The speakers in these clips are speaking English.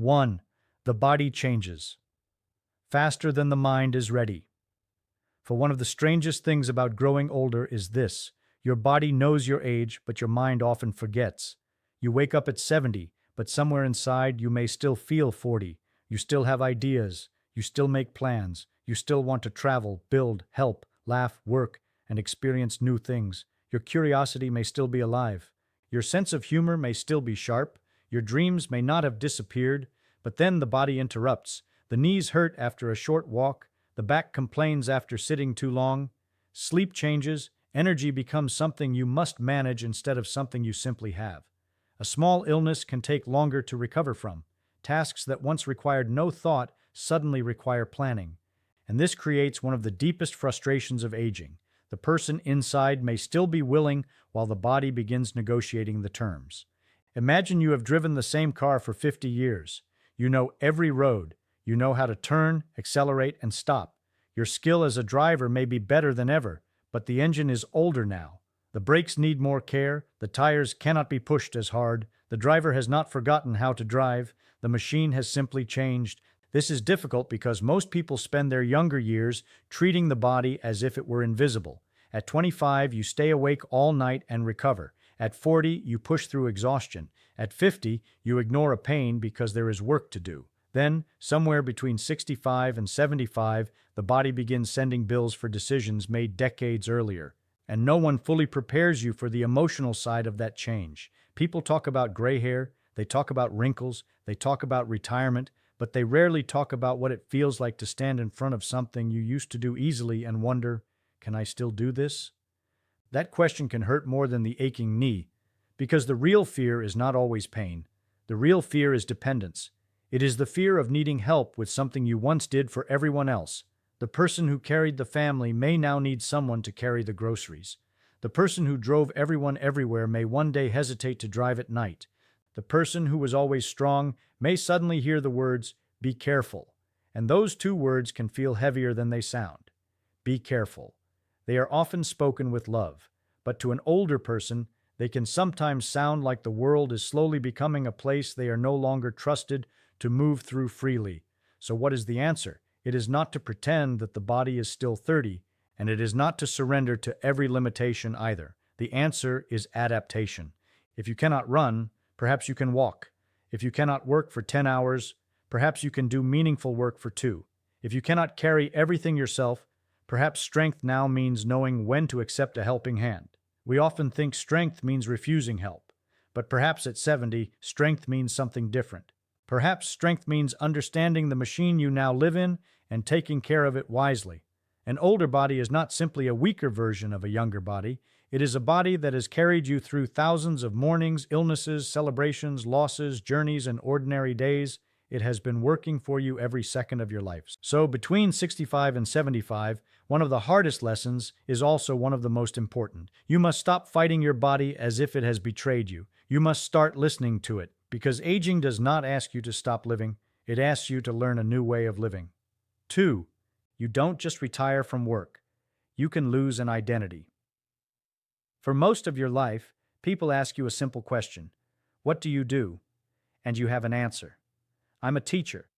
1. The body changes faster than the mind is ready. For one of the strangest things about growing older is this: your body knows your age, but your mind often forgets. You wake up at 70, but somewhere inside you may still feel 40. You still have ideas. You still make plans. You still want to travel, build, help, laugh, work, and experience new things. Your curiosity may still be alive. Your sense of humor may still be sharp. Your dreams may not have disappeared, but then the body interrupts. The knees hurt after a short walk. The back complains after sitting too long. Sleep changes. Energy becomes something you must manage instead of something you simply have. A small illness can take longer to recover from. Tasks that once required no thought suddenly require planning. And this creates one of the deepest frustrations of aging. The person inside may still be willing while the body begins negotiating the terms. Imagine you have driven the same car for 50 years. You know every road. You know how to turn, accelerate, and stop. Your skill as a driver may be better than ever, but the engine is older now. The brakes need more care. The tires cannot be pushed as hard. The driver has not forgotten how to drive. The machine has simply changed. This is difficult because most people spend their younger years treating the body as if it were invisible. At 25, you stay awake all night and recover. At 40, you push through exhaustion. At 50, you ignore a pain because there is work to do. Then, somewhere between 65 and 75, the body begins sending bills for decisions made decades earlier. And no one fully prepares you for the emotional side of that change. People talk about gray hair, they talk about wrinkles, they talk about retirement, but they rarely talk about what it feels like to stand in front of something you used to do easily and wonder, can I still do this? That question can hurt more than the aching knee, because the real fear is not always pain. The real fear is dependence. It is the fear of needing help with something you once did for everyone else. The person who carried the family may now need someone to carry the groceries. The person who drove everyone everywhere may one day hesitate to drive at night. The person who was always strong may suddenly hear the words, "Be careful." And those two words can feel heavier than they sound. Be careful. They are often spoken with love, but to an older person, they can sometimes sound like the world is slowly becoming a place they are no longer trusted to move through freely. So what is the answer? It is not to pretend that the body is still 30, and it is not to surrender to every limitation either. The answer is adaptation. If you cannot run, perhaps you can walk. If you cannot work for 10 hours, perhaps you can do meaningful work for 2. If you cannot carry everything yourself, perhaps strength now means knowing when to accept a helping hand. We often think strength means refusing help, but perhaps at 70, strength means something different. Perhaps strength means understanding the machine you now live in and taking care of it wisely. An older body is not simply a weaker version of a younger body. It is a body that has carried you through thousands of mornings, illnesses, celebrations, losses, journeys, and ordinary days. It has been working for you every second of your life. So between 65 and 75, one of the hardest lessons is also one of the most important. You must stop fighting your body as if it has betrayed you. You must start listening to it, because aging does not ask you to stop living. It asks you to learn a new way of living. 2. You don't just retire from work. You can lose an identity. For most of your life, people ask you a simple question. What do you do? And you have an answer. I'm a teacher.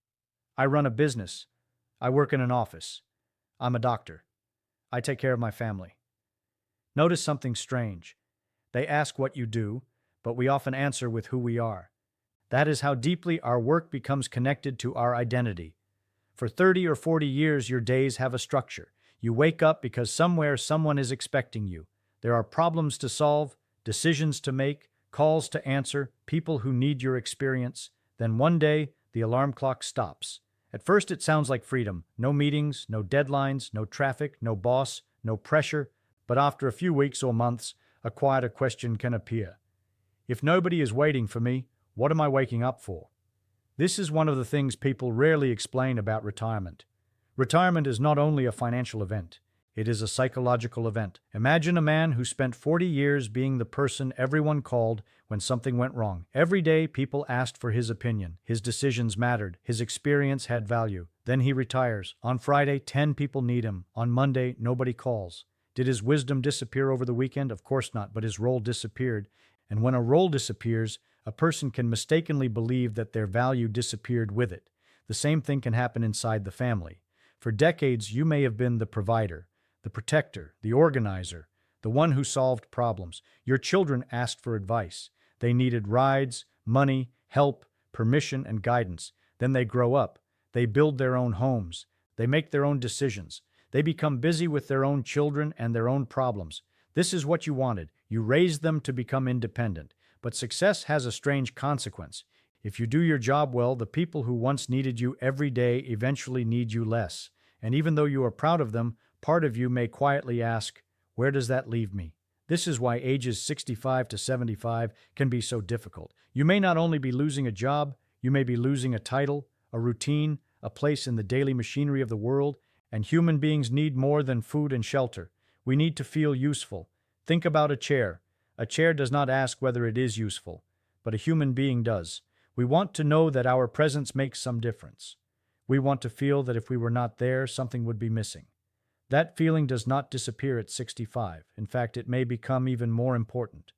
I run a business. I work in an office. I'm a doctor. I take care of my family. Notice something strange. They ask what you do, but we often answer with who we are. That is how deeply our work becomes connected to our identity. For 30 or 40 years, your days have a structure. You wake up because somewhere someone is expecting you. There are problems to solve, decisions to make, calls to answer, people who need your experience. Then one day, the alarm clock stops. At first, it sounds like freedom. No meetings, no deadlines, no traffic, no boss, no pressure. But after a few weeks or months, a quieter question can appear. If nobody is waiting for me, what am I waking up for? This is one of the things people rarely explain about retirement. Retirement is not only a financial event, it is a psychological event. Imagine a man who spent 40 years being the person everyone called when something went wrong. Every day, people asked for his opinion. His decisions mattered. His experience had value. Then he retires. On Friday, 10 people need him. On Monday, nobody calls. Did his wisdom disappear over the weekend? Of course not, but his role disappeared. And when a role disappears, A person can mistakenly believe that their value disappeared with it. The same thing can happen inside the family. For decades, you may have been the provider, the protector, the organizer, the one who solved problems. Your children asked for advice. They needed rides, money, help, permission, and guidance. Then they grow up. They build their own homes. They make their own decisions. They become busy with their own children and their own problems. This is what you wanted. You raised them to become independent. But success has a strange consequence. If you do your job well, the people who once needed you every day eventually need you less. And even though you are proud of them, part of you may quietly ask, where does that leave me? This is why ages 65 to 75 can be so difficult. You may not only be losing a job, you may be losing a title, a routine, a place in the daily machinery of the world, and human beings need more than food and shelter. We need to feel useful. Think about a chair. A chair does not ask whether it is useful, but a human being does. We want to know that our presence makes some difference. We want to feel that if we were not there, something would be missing. That feeling does not disappear at 65. In fact, it may become even more important.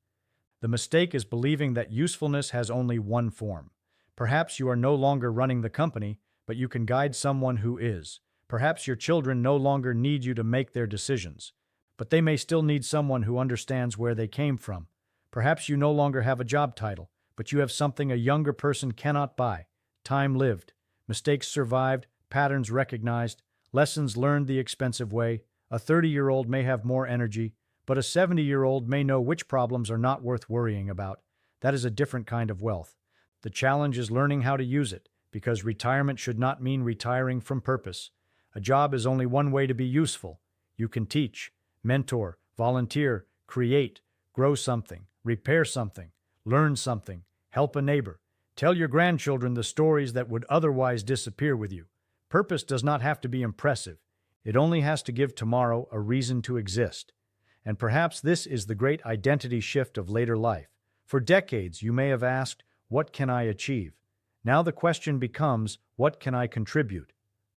The mistake is believing that usefulness has only one form. Perhaps you are no longer running the company, but you can guide someone who is. Perhaps your children no longer need you to make their decisions, but they may still need someone who understands where they came from. Perhaps you no longer have a job title, but you have something a younger person cannot buy. Time lived, mistakes survived, patterns recognized, lessons learned the expensive way. A 30-year-old may have more energy, but a 70-year-old may know which problems are not worth worrying about. That is a different kind of wealth. The challenge is learning how to use it, because retirement should not mean retiring from purpose. A job is only one way to be useful. You can teach, mentor, volunteer, create, grow something, repair something, learn something, help a neighbor. Tell your grandchildren the stories that would otherwise disappear with you. Purpose does not have to be impressive. It only has to give tomorrow a reason to exist. And perhaps this is the great identity shift of later life. For decades, you may have asked, what can I achieve? Now the question becomes, what can I contribute?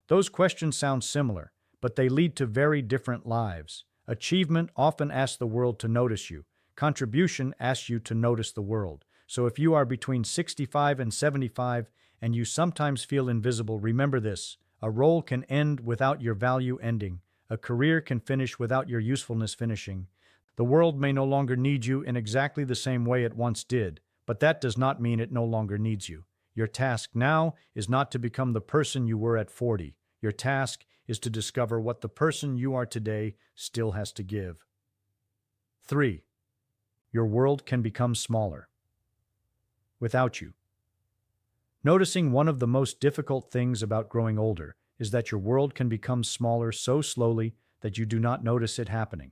Those questions sound similar, but they lead to very different lives. Achievement often asks the world to notice you. Contribution asks you to notice the world. So if you are between 65 and 75 and you sometimes feel invisible, remember this. A role can end without your value ending. A career can finish without your usefulness finishing. The world may no longer need you in exactly the same way it once did, but that does not mean it no longer needs you. Your task now is not to become the person you were at 40. Your task is to discover what the person you are today still has to give. 3. Your world can become smaller without you. Noticing one of the most difficult things about growing older is that your world can become smaller so slowly that you do not notice it happening.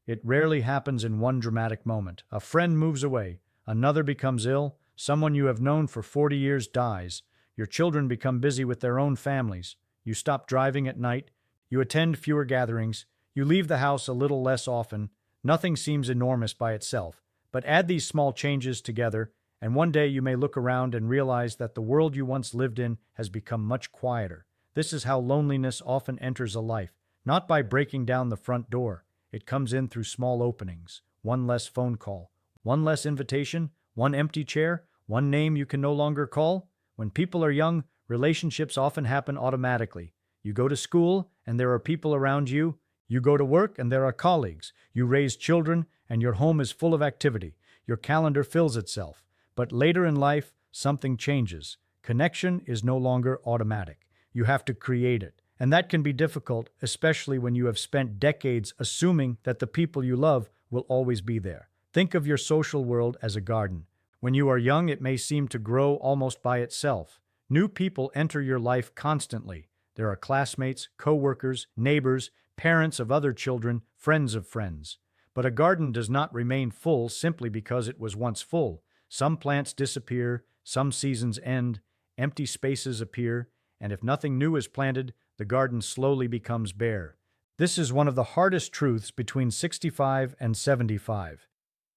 It rarely happens in one dramatic moment. A friend moves away, another becomes ill, someone you have known for 40 years dies, your children become busy with their own families, you stop driving at night, you attend fewer gatherings, you leave the house a little less often. Nothing seems enormous by itself, but add these small changes together, and one day you may look around and realize that the world you once lived in has become much quieter. This is how loneliness often enters a life, not by breaking down the front door. It comes in through small openings, one less phone call, one less invitation, one empty chair, one name you can no longer call. When people are young, relationships often happen automatically. You go to school, and there are people around you. You go to work, and there are colleagues. You raise children, and your home is full of activity. Your calendar fills itself. But later in life, something changes. Connection is no longer automatic. You have to create it. And that can be difficult, especially when you have spent decades assuming that the people you love will always be there. Think of your social world as a garden. When you are young, it may seem to grow almost by itself. New people enter your life constantly. There are classmates, co-workers, neighbors, parents of other children, friends of friends. But a garden does not remain full simply because it was once full. Some plants disappear, some seasons end, empty spaces appear, and if nothing new is planted, the garden slowly becomes bare. This is one of the hardest truths between 65 and 75.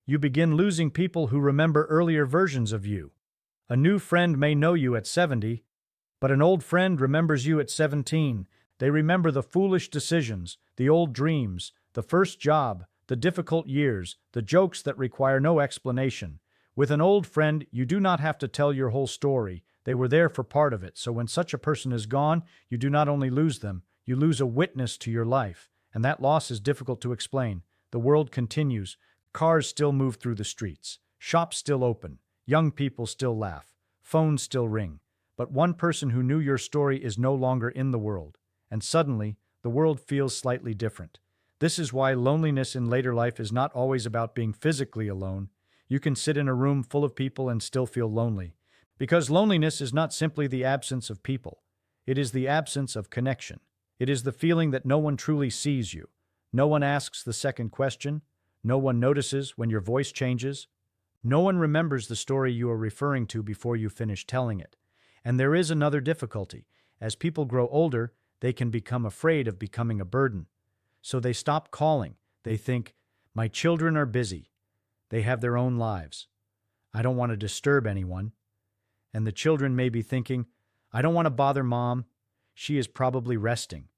You begin losing people who remember earlier versions of you. A new friend may know you at 70, but an old friend remembers you at 17. They remember the foolish decisions, the old dreams, the first job, the difficult years, the jokes that require no explanation. With an old friend, you do not have to tell your whole story. They were there for part of it, so when such a person is gone, you do not only lose them, you lose a witness to your life, and that loss is difficult to explain. The world continues. Cars still move through the streets. Shops still open. Young people still laugh. Phones still ring. But one person who knew your story is no longer in the world, and suddenly, the world feels slightly different. This is why loneliness in later life is not always about being physically alone. You can sit in a room full of people and still feel lonely. Because loneliness is not simply the absence of people. It is the absence of connection. It is the feeling that no one truly sees you. No one asks the second question. No one notices when your voice changes. No one remembers the story you are referring to before you finish telling it. And there is another difficulty. As people grow older, they can become afraid of becoming a burden. So they stop calling. They think, my children are busy. They have their own lives. I don't want to disturb anyone. And the children may be thinking, I don't want to bother mom. She is probably resting.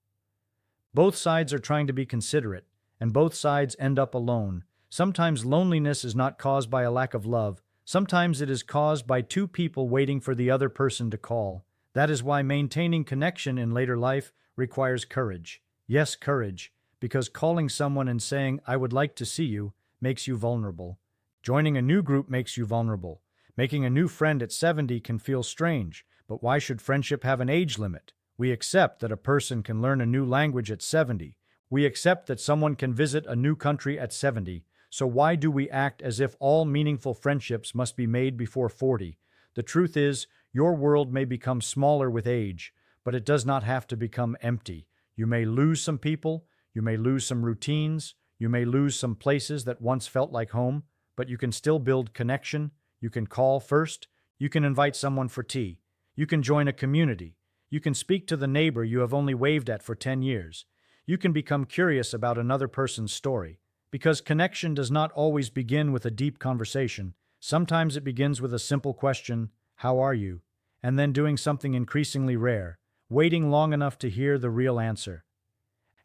Both sides are trying to be considerate, and both sides end up alone. Sometimes loneliness is not caused by a lack of love. Sometimes it is caused by two people waiting for the other person to call. That is why maintaining connection in later life requires courage. Yes, courage, because calling someone and saying, I would like to see you, makes you vulnerable. Joining a new group makes you vulnerable. Making a new friend at 70 can feel strange, but why should friendship have an age limit? We accept that a person can learn a new language at 70. We accept that someone can visit a new country at 70. So why do we act as if all meaningful friendships must be made before 40? The truth is, your world may become smaller with age, but it does not have to become empty. You may lose some people, you may lose some routines, you may lose some places that once felt like home, but you can still build connection. You can call first. You can invite someone for tea. You can join a community. You can speak to the neighbor you have only waved at for 10 years. You can become curious about another person's story. Because connection does not always begin with a deep conversation. Sometimes it begins with a simple question, how are you? And then doing something increasingly rare, waiting long enough to hear the real answer.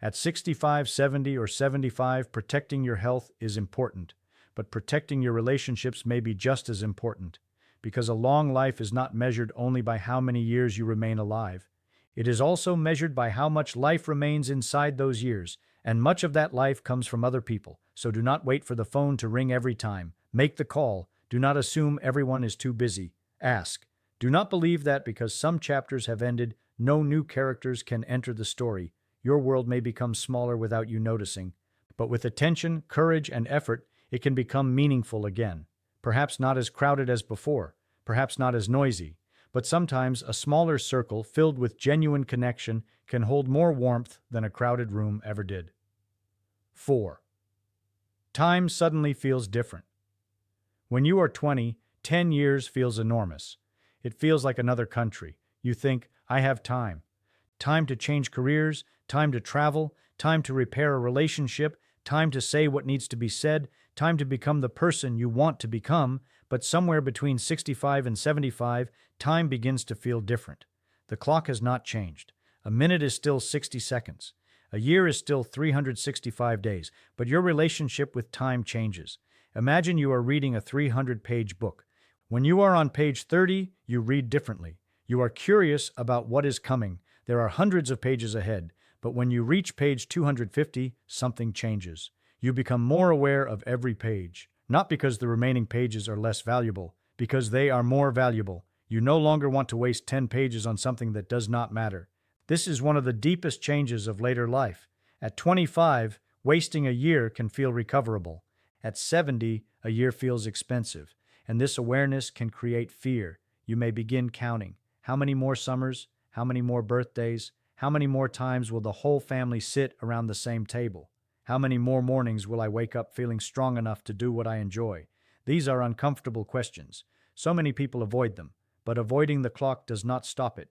At 65, 70, or 75, protecting your health is important. But protecting your relationships may be just as important, because a long life is not measured only by how many years you remain alive. It is also measured by how much life remains inside those years, and much of that life comes from other people. So do not wait for the phone to ring every time. Make the call. Do not assume everyone is too busy. Ask. Do not believe that because some chapters have ended, no new characters can enter the story. Your world may become smaller without you noticing. But with attention, courage, and effort, it can become meaningful again. Perhaps not as crowded as before, perhaps not as noisy, but sometimes a smaller circle filled with genuine connection can hold more warmth than a crowded room ever did. 4. Time suddenly feels different. When you are 20, 10 years feels enormous. It feels like another country. You think, I have time. Time to change careers, time to travel, time to repair a relationship, time to say what needs to be said, time to become the person you want to become, but somewhere between 65 and 75, time begins to feel different. The clock has not changed. A minute is still 60 seconds. A year is still 365 days, but your relationship with time changes. Imagine you are reading a 300-page book. When you are on page 30, you read differently. You are curious about what is coming. There are hundreds of pages ahead, but when you reach page 250, something changes. You become more aware of every page, not because the remaining pages are less valuable, because they are more valuable. You no longer want to waste 10 pages on something that does not matter. This is one of the deepest changes of later life. At 25, wasting a year can feel recoverable. At 70, a year feels expensive, and this awareness can create fear. You may begin counting. How many more summers? How many more birthdays? How many more times will the whole family sit around the same table? How many more mornings will I wake up feeling strong enough to do what I enjoy? These are uncomfortable questions. So many people avoid them, but avoiding the clock does not stop it.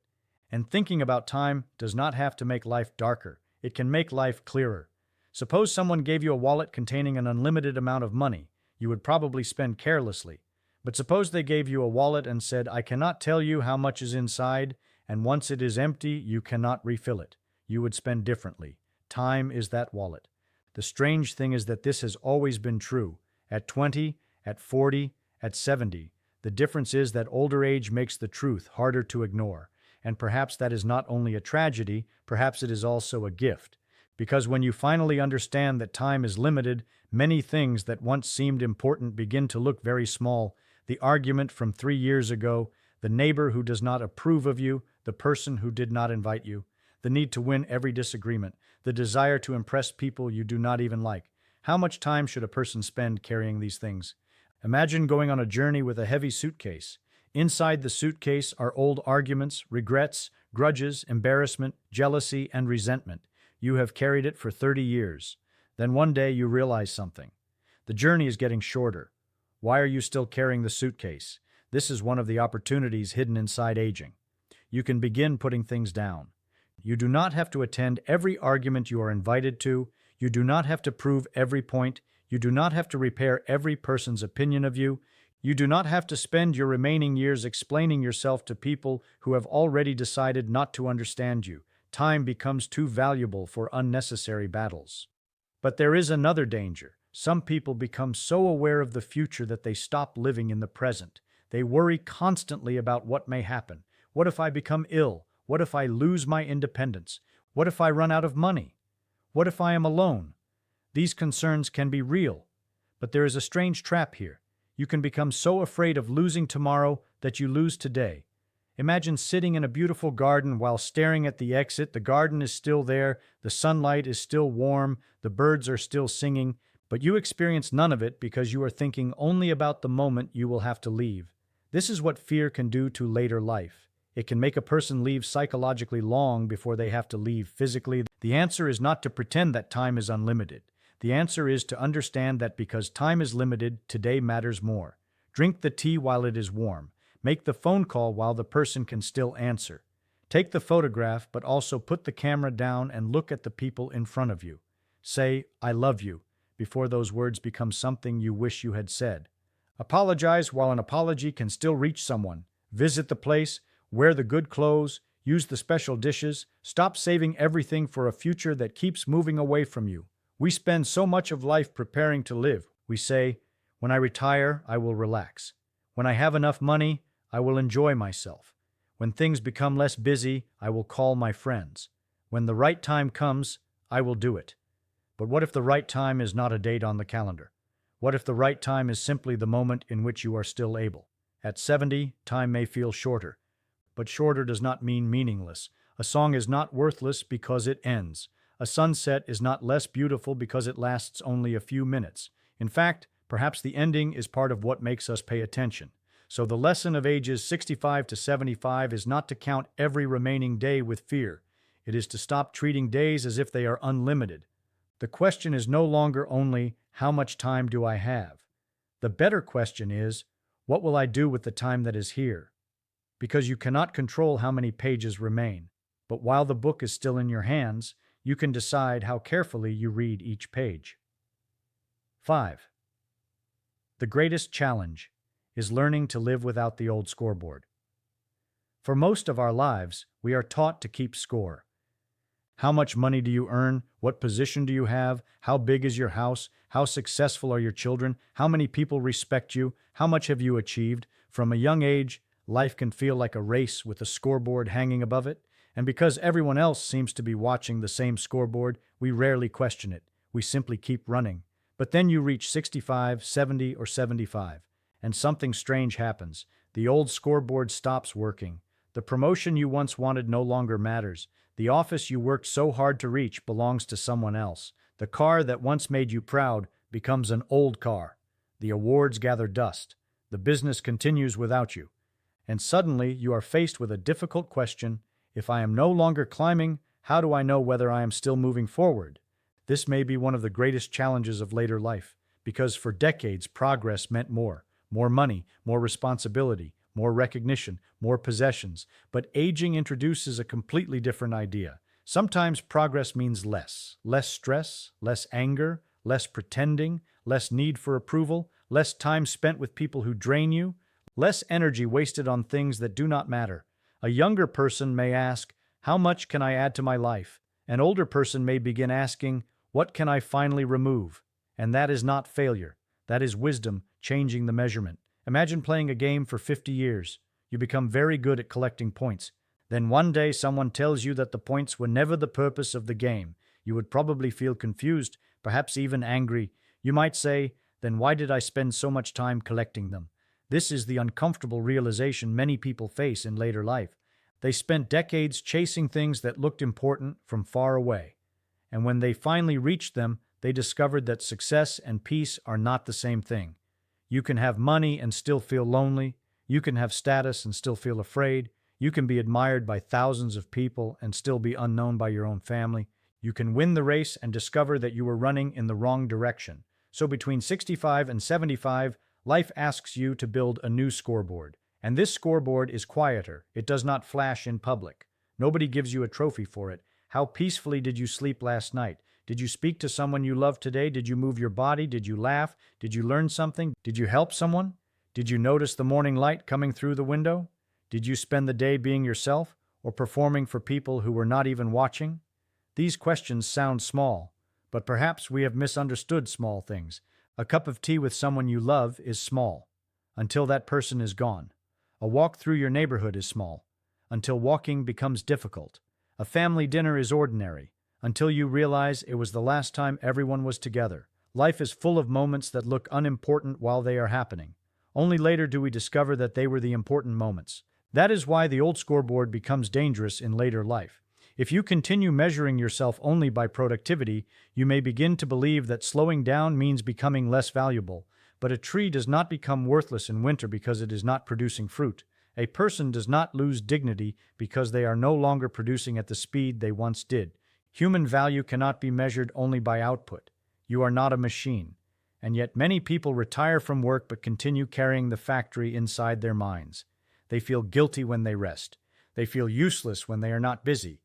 And thinking about time does not have to make life darker. It can make life clearer. Suppose someone gave you a wallet containing an unlimited amount of money. You would probably spend carelessly. But suppose they gave you a wallet and said, I cannot tell you how much is inside, and once it is empty, you cannot refill it. You would spend differently. Time is that wallet. The strange thing is that this has always been true. At 20, at 40, At 70, the difference is that older age makes the truth harder to ignore. And perhaps that is not only a tragedy, perhaps it is also a gift. Because when you finally understand that time is limited, many things that once seemed important begin to look very small. The argument from 3 years ago, the neighbor who does not approve of you, the person who did not invite you, the need to win every disagreement, the desire to impress people you do not even like. How much time should a person spend carrying these things? Imagine going on a journey with a heavy suitcase. Inside the suitcase are old arguments, regrets, grudges, embarrassment, jealousy, and resentment. You have carried it for 30 years. Then one day you realize something. The journey is getting shorter. Why are you still carrying the suitcase? This is one of the opportunities hidden inside aging. You can begin putting things down. You do not have to attend every argument you are invited to. You do not have to prove every point. You do not have to repair every person's opinion of you. You do not have to spend your remaining years explaining yourself to people who have already decided not to understand you. Time becomes too valuable for unnecessary battles. But there is another danger. Some people become so aware of the future that they stop living in the present. They worry constantly about what may happen. What if I become ill? What if I lose my independence? What if I run out of money? What if I am alone? These concerns can be real, but there is a strange trap here. You can become so afraid of losing tomorrow that you lose today. Imagine sitting in a beautiful garden while staring at the exit. The garden is still there, the sunlight is still warm, the birds are still singing, but you experience none of it because you are thinking only about the moment you will have to leave. This is what fear can do to later life. It can make a person leave psychologically long before they have to leave physically. The answer is not to pretend that time is unlimited. The answer is to understand that because time is limited, today matters more. Drink the tea while it is warm. Make the phone call while the person can still answer. Take the photograph, but also put the camera down and look at the people in front of you. Say, "I love you," before those words become something you wish you had said. Apologize while an apology can still reach someone. Visit the place, wear the good clothes, use the special dishes. Stop saving everything for a future that keeps moving away from you. We spend so much of life preparing to live. We say, "When I retire, I will relax. When I have enough money, I will enjoy myself. When things become less busy, I will call my friends. When the right time comes, I will do it." But what if the right time is not a date on the calendar? What if the right time is simply the moment in which you are still able? At 70, time may feel shorter. But shorter does not mean meaningless. A song is not worthless because it ends. A sunset is not less beautiful because it lasts only a few minutes. In fact, perhaps the ending is part of what makes us pay attention. So the lesson of ages 65 to 75 is not to count every remaining day with fear. It is to stop treating days as if they are unlimited. The question is no longer only, how much time do I have? The better question is, what will I do with the time that is here? Because you cannot control how many pages remain. But while the book is still in your hands, you can decide how carefully you read each page. 5. The greatest challenge is learning to live without the old scoreboard. For most of our lives, we are taught to keep score. How much money do you earn? What position do you have? How big is your house? How successful are your children? How many people respect you? How much have you achieved? From a young age, life can feel like a race with a scoreboard hanging above it. And because everyone else seems to be watching the same scoreboard, we rarely question it. We simply keep running. But then you reach 65, 70, or 75, and something strange happens. The old scoreboard stops working. The promotion you once wanted no longer matters. The office you worked so hard to reach belongs to someone else. The car that once made you proud becomes an old car. The awards gather dust. The business continues without you. And suddenly you are faced with a difficult question. If I am no longer climbing, how do I know whether I am still moving forward? This may be one of the greatest challenges of later life, because for decades progress meant more money, more responsibility, more recognition, more possessions. But aging introduces a completely different idea. Sometimes progress means less stress, less anger, less pretending, less need for approval, less time spent with people who drain you, less energy wasted on things that do not matter. A younger person may ask, "How much can I add to my life?" An older person may begin asking, "What can I finally remove?" And that is not failure. That is wisdom changing the measurement. Imagine playing a game for 50 years. You become very good at collecting points. Then one day someone tells you that the points were never the purpose of the game. You would probably feel confused, perhaps even angry. You might say, then why did I spend so much time collecting them? This is the uncomfortable realization many people face in later life. They spent decades chasing things that looked important from far away. And when they finally reached them, they discovered that success and peace are not the same thing. You can have money and still feel lonely. You can have status and still feel afraid. You can be admired by thousands of people and still be unknown by your own family. You can win the race and discover that you were running in the wrong direction. So between 65 and 75, life asks you to build a new scoreboard. And this scoreboard is quieter. It does not flash in public. Nobody gives you a trophy for it. How peacefully did you sleep last night? Did you speak to someone you love today? Did you move your body? Did you laugh? Did you learn something? Did you help someone? Did you notice the morning light coming through the window? Did you spend the day being yourself or performing for people who were not even watching? These questions sound small, but perhaps we have misunderstood small things. A cup of tea with someone you love is small, until that person is gone. A walk through your neighborhood is small, until walking becomes difficult. A family dinner is ordinary, until you realize it was the last time everyone was together. Life is full of moments that look unimportant while they are happening. Only later do we discover that they were the important moments. That is why the old scoreboard becomes dangerous in later life. If you continue measuring yourself only by productivity, you may begin to believe that slowing down means becoming less valuable. But a tree does not become worthless in winter because it is not producing fruit. A person does not lose dignity because they are no longer producing at the speed they once did. Human value cannot be measured only by output. You are not a machine. And yet many people retire from work but continue carrying the factory inside their minds. They feel guilty when they rest. They feel useless when they are not busy.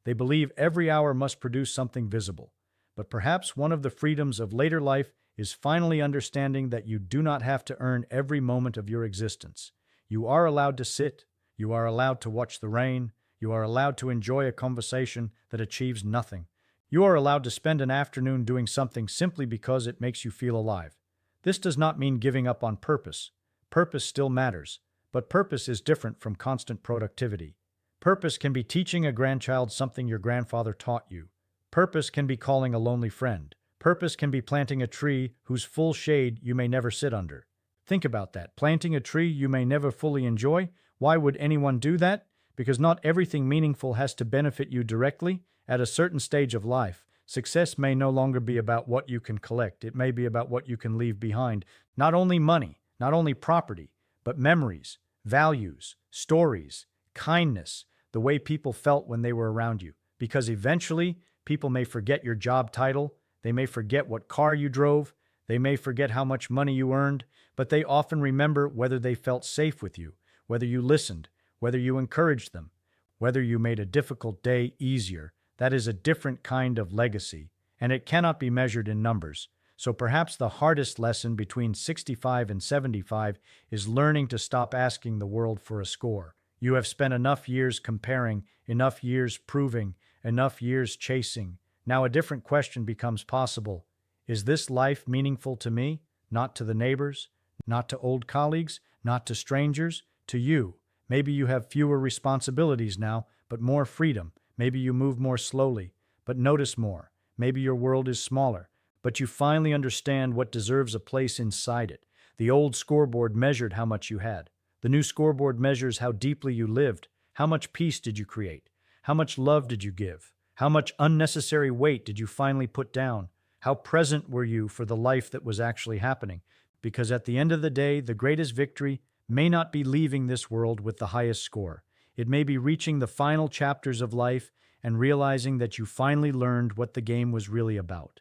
They believe every hour must produce something visible. But perhaps one of the freedoms of later life is finally understanding that you do not have to earn every moment of your existence. You are allowed to sit. You are allowed to watch the rain. You are allowed to enjoy a conversation that achieves nothing. You are allowed to spend an afternoon doing something simply because it makes you feel alive. This does not mean giving up on purpose. Purpose still matters, but purpose is different from constant productivity. Purpose can be teaching a grandchild something your grandfather taught you. Purpose can be calling a lonely friend. Purpose can be planting a tree whose full shade you may never sit under. Think about that. Planting a tree you may never fully enjoy. Why would anyone do that? Because not everything meaningful has to benefit you directly. At a certain stage of life, success may no longer be about what you can collect. It may be about what you can leave behind. Not only money, not only property, but memories, values, stories, kindness, the way people felt when they were around you. Because eventually, people may forget your job title. They may forget what car you drove. They may forget how much money you earned, but they often remember whether they felt safe with you, whether you listened, whether you encouraged them, whether you made a difficult day easier. That is a different kind of legacy, and it cannot be measured in numbers. So perhaps the hardest lesson between 65 and 75 is learning to stop asking the world for a score. You have spent enough years comparing, enough years proving, enough years chasing. Now a different question becomes possible. Is this life meaningful to me? Not to the neighbors? Not to old colleagues? Not to strangers? To you. Maybe you have fewer responsibilities now, but more freedom. Maybe you move more slowly, but notice more. Maybe your world is smaller, but you finally understand what deserves a place inside it. The old scoreboard measured how much you had. The new scoreboard measures how deeply you lived. How much peace did you create? How much love did you give? How much unnecessary weight did you finally put down? How present were you for the life that was actually happening? Because at the end of the day, the greatest victory may not be leaving this world with the highest score. It may be reaching the final chapters of life and realizing that you finally learned what the game was really about.